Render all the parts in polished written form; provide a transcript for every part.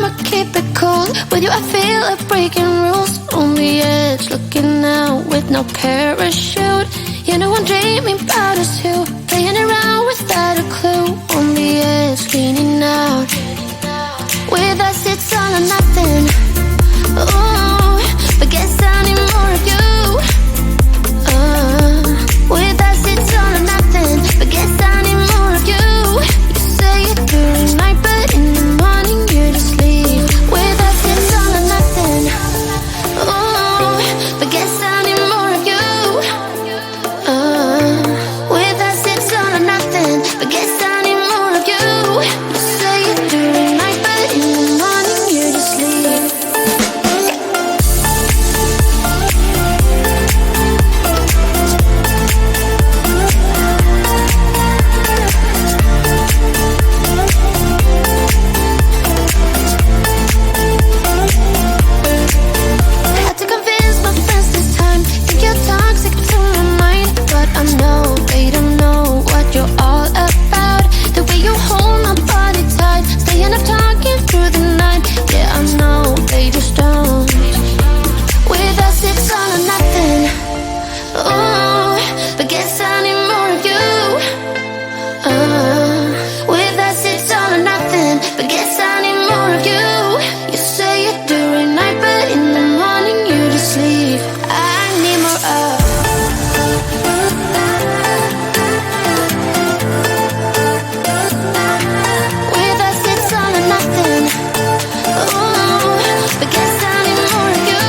I'ma keep it cool. With you I feel like breaking rules. On the edge, looking out with no parachute. You know I'm dreaming about us two, playing around without a clue. On the edge, leaning out. With us it's all or nothing. Ooh, but guess I need more of you. With us it's all or nothing, but guess I need more of you. You say it during night, but in the morning you just leave. With us it's all or nothing. Ooh, but guess I need more of you. With us it's all or nothing, but guess I need more of you. You say it during night, but in the morning you just leave. Had to convince my friends this time. Think you're toxic to my mind, but I know they don't know what you're all about. The way you hold my body tight, staying up talking through the night. Yeah, I know they just don't. With us it's all or nothing. Ooh, but guess I need more of you. With us it's all or nothing, but guess I need more of you. You say it during night, but in the morning you just leave. I need more of. With us it's all or nothing. Ooh, but guess I need more of you.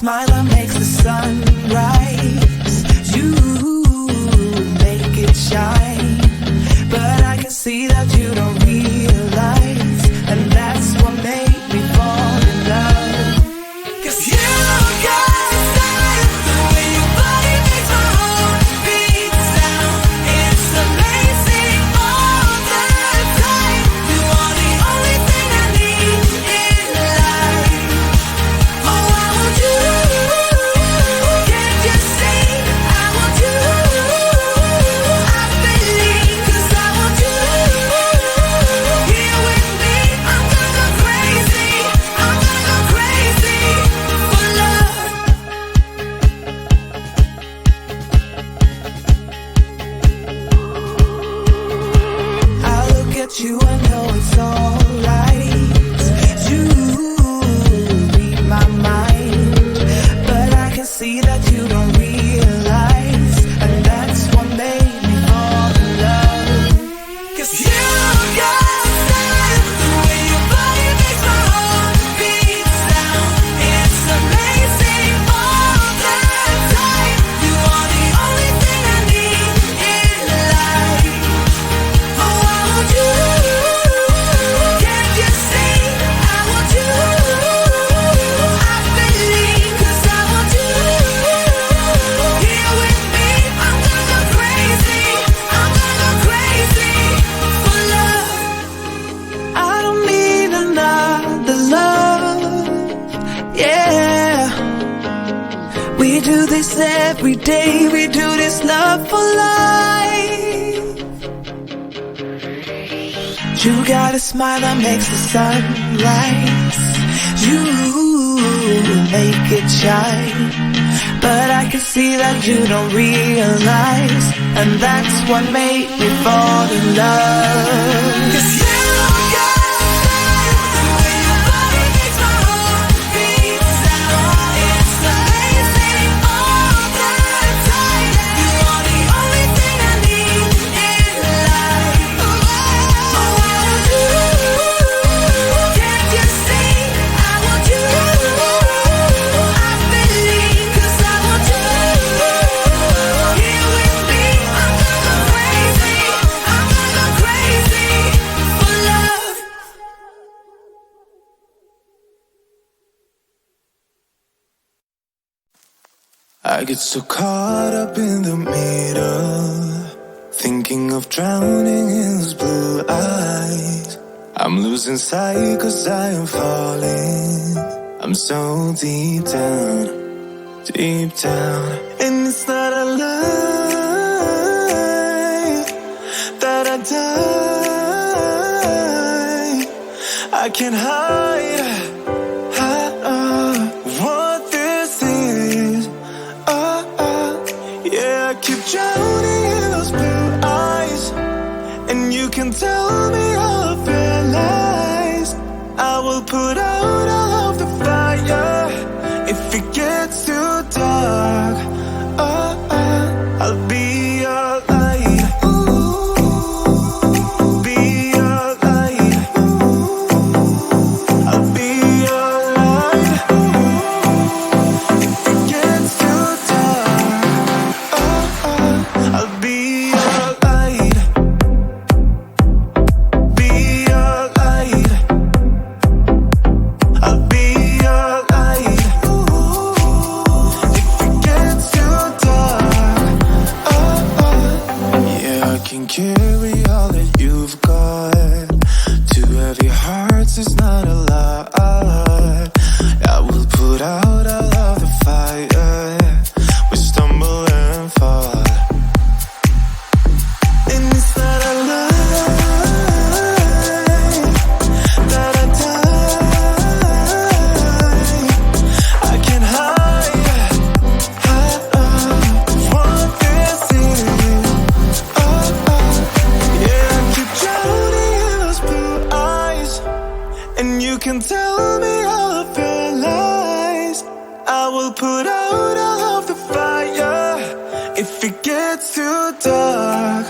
smile that makes the sun rise. You make it shine, but I can see that you don't realize, and that's what made me fall in love. 'Cause you got style, the way your body makes my heart beat sound. It's amazing all the time. You are the only thing I need in life. Oh, I want you. Can't you see? I want you. I believe, 'cause I want you. Here with me, I'm gonna go crazy. I'm gonna go crazy for love. I look at you, I know it's alright. You read my mind, but I can see that you don't realize, and that's what made me fall in love. 'Cause you got style, the way your body makes my heart beat sound. It's amazing all the time. You are the only thing I need in life. Oh, I want you. Can't you see? I want you. I believe, 'cause I want you. Here with me, I'm gonna go crazy. I'm gonna go crazy for love. I don't need another love. Yeah. We do this every day. We do this love for life. You got a smile that makes the sun rise. You make it shine, but I can see that you don't realize, and that's what made me fall in love. 'Cause you got style, the way your body makes my heart beat sound. It's amazing all the time. You are the only thing I need in life. Oh, I want you. Can't you see? I want you. I believe, 'cause I want you. Here with me, I'm gonna go crazy. I'm gonna go crazy for love. I get so caught up in the middle, thinking of drowning in those blue eyes. I'm losing sight 'cause I am falling. I'm so deep down, and it's not a lie that I die. I can't hide what this is. Yeah, I keep drowning in those blue eyes, and you can tell me all of your lies. I will put out all of the fire if it gets too dark. I'll be your light. Be your light. I'll be your light. If it gets too dark, I'll be your light. Be your light. I'll be your light. If it gets too dark, yeah, I can carry all that you've got. Two heavy hearts is not a lot. I will put out all of the fire. We stumble and fall, and it's not a lie that I die. I can't hide what this is. Yeah, I keep drowning in those blue eyes, and you can tell me all of your lies. I will put out all of the fire if it gets too dark.